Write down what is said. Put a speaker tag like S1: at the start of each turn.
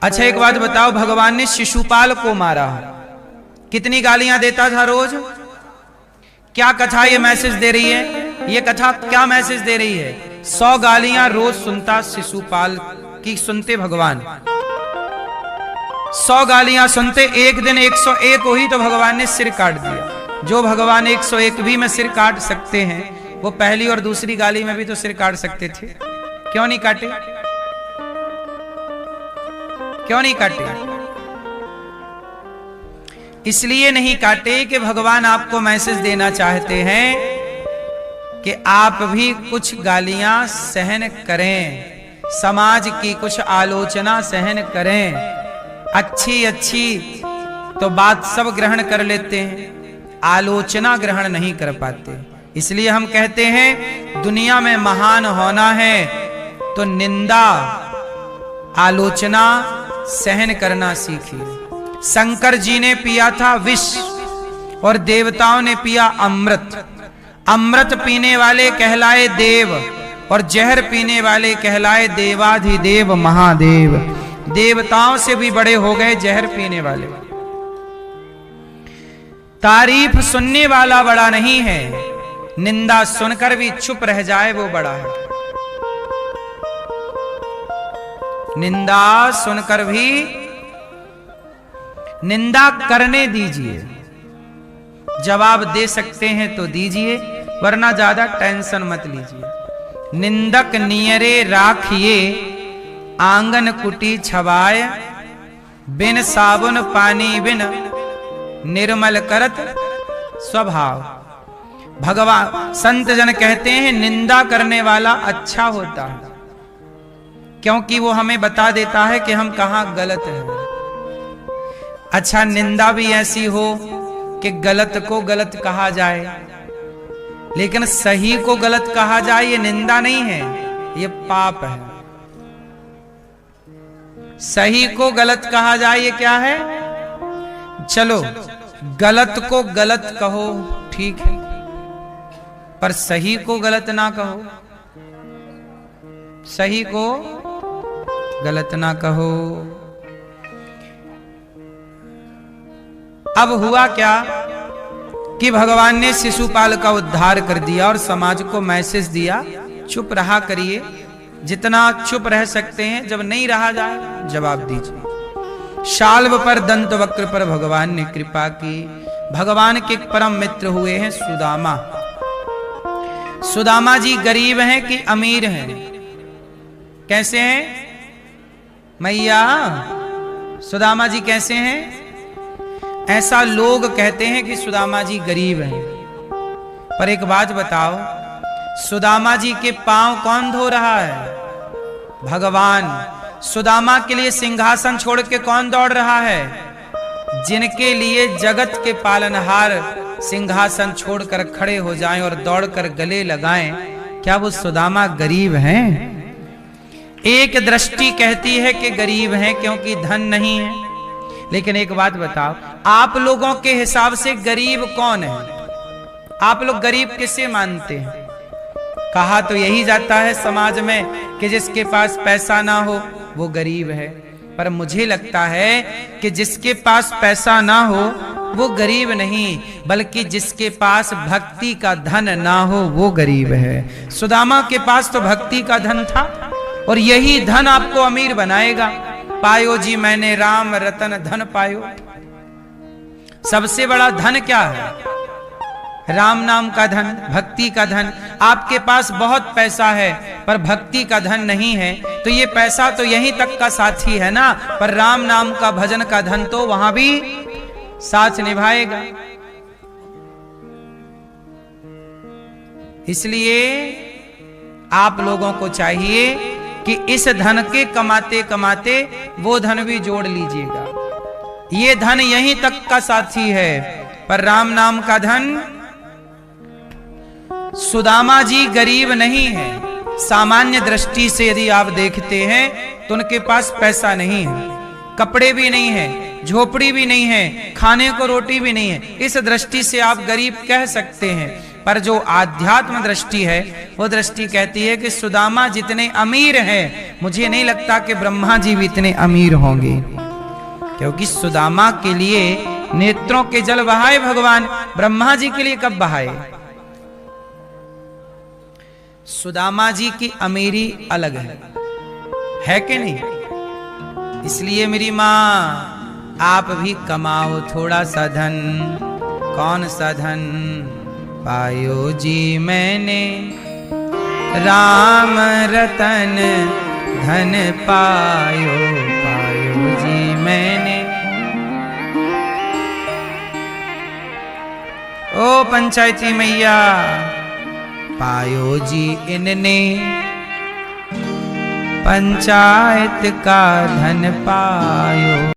S1: अच्छा एक बात बताओ, भगवान ने शिशुपाल को मारा, कितनी गालियां देता था रोज? क्या कथा ये मैसेज दे रही है? ये कथा क्या मैसेज दे रही है? 100 गालियां रोज सुनता शिशुपाल की, सुनते भगवान 100 गालियां सुनते, एक दिन 101 हुई तो भगवान ने सिर काट दिया। जो भगवान 101 भी में सिर काट सकते हैं, वो पहली और दूसरी गाली में भी तो सिर काट सकते थे, क्यों नहीं काटे? क्यों नहीं काटे? इसलिए नहीं काटे कि भगवान आपको मैसेज देना चाहते हैं कि आप भी कुछ गालियां सहन करें, समाज की कुछ आलोचना सहन करें। अच्छी अच्छी तो बात सब ग्रहण कर लेते हैं, आलोचना ग्रहण नहीं कर पाते। इसलिए हम कहते हैं दुनिया में महान होना है तो निंदा आलोचना सहन करना सीखिए। शंकर जी ने पिया था विष और देवताओं ने पिया अमृत। अमृत पीने वाले कहलाए देव और जहर पीने वाले कहलाए देवाधिदेव महादेव। देवताओं से भी बड़े हो गए जहर पीने वाले। तारीफ सुनने वाला बड़ा नहीं है, निंदा सुनकर भी चुप रह जाए वो बड़ा है। निंदा सुनकर भी निंदा करने दीजिए, जवाब दे सकते हैं तो दीजिए, वरना ज्यादा टेंशन मत लीजिए। निंदक नियरे राखिए आंगन कुटी छवाय, बिन साबुन पानी बिन निर्मल करत स्वभाव। भगवान संत जन कहते हैं निंदा करने वाला अच्छा होता है, क्योंकि वो हमें बता देता है कि हम कहां गलत हैं। अच्छा निंदा भी ऐसी हो कि गलत को गलत कहा जाए, लेकिन सही को गलत कहा जाए, ये निंदा नहीं है, ये पाप है। सही को गलत कहा जाए ये क्या है? चलो गलत को गलत कहो ठीक है, पर सही को गलत ना कहो, सही को गलत ना कहो। अब हुआ क्या कि भगवान ने शिशुपाल का उद्धार कर दिया और समाज को मैसेज दिया, चुप रहा करिए, जितना चुप रह सकते हैं। जब नहीं रहा जाए जवाब दीजिए। शाल्व पर दंत वक्र पर भगवान ने कृपा की। भगवान के परम मित्र हुए हैं सुदामा। सुदामा जी गरीब हैं कि अमीर हैं? कैसे हैं मैया? सुदामा जी कैसे हैं? ऐसा लोग कहते हैं कि सुदामा जी गरीब हैं, पर एक बात बताओ, सुदामा जी के पांव कौन धो रहा है? भगवान। सुदामा के लिए सिंहासन छोड़ के कौन दौड़ रहा है? जिनके लिए जगत के पालनहार सिंहासन छोड़कर खड़े हो जाएं और दौड़कर गले लगाएं, क्या वो सुदामा गरीब हैं? एक दृष्टि कहती है कि गरीब हैं क्योंकि धन नहीं है, लेकिन एक बात बताओ, आप लोगों के हिसाब से गरीब कौन है? आप लोग गरीब किसे मानते हैं? कहा तो यही जाता है समाज में कि जिसके पास पैसा ना हो वो गरीब है, पर मुझे लगता है कि जिसके पास पैसा ना हो वो गरीब नहीं, बल्कि जिसके पास भक्ति का धन ना हो वो गरीब है। सुदामा के पास तो भक्ति का धन था और यही धन आपको अमीर बनाएगा। पायो जी मैंने राम रतन धन पायो। सबसे बड़ा धन क्या है? राम नाम का धन, भक्ति का धन। आपके पास बहुत पैसा है पर भक्ति का धन नहीं है, तो ये पैसा तो यहीं तक का साथी है ना, पर राम नाम का भजन का धन तो वहां भी साथ निभाएगा। इसलिए आप लोगों को चाहिए कि इस धन के कमाते कमाते वो धन भी जोड़ लीजिएगा। ये धन यहीं तक का साथी है, पर राम नाम का धन। सुदामा जी गरीब नहीं है। सामान्य दृष्टि से यदि आप देखते हैं तो उनके पास पैसा नहीं है, कपड़े भी नहीं है, झोपड़ी भी नहीं है, खाने को रोटी भी नहीं है। इस दृष्टि से आप गरीब कह सकते हैं, पर जो आध्यात्म दृष्टि है वो दृष्टि कहती है कि सुदामा जितने अमीर हैं, मुझे नहीं लगता कि ब्रह्मा जी भी इतने अमीर होंगे, क्योंकि सुदामा के लिए नेत्रों के जल बहाए भगवान, ब्रह्मा जी के लिए कब बहाए? सुदामा जी की अमीरी अलग है कि नहीं? इसलिए मेरी मां आप भी कमाओ थोड़ा सा धन। कौन सा धन? पायो जी मैंने राम रतन धन पायो, पायो जी मैंने। ओ पंचायती मैया, पायो जी इनने पंचायत का धन पायो।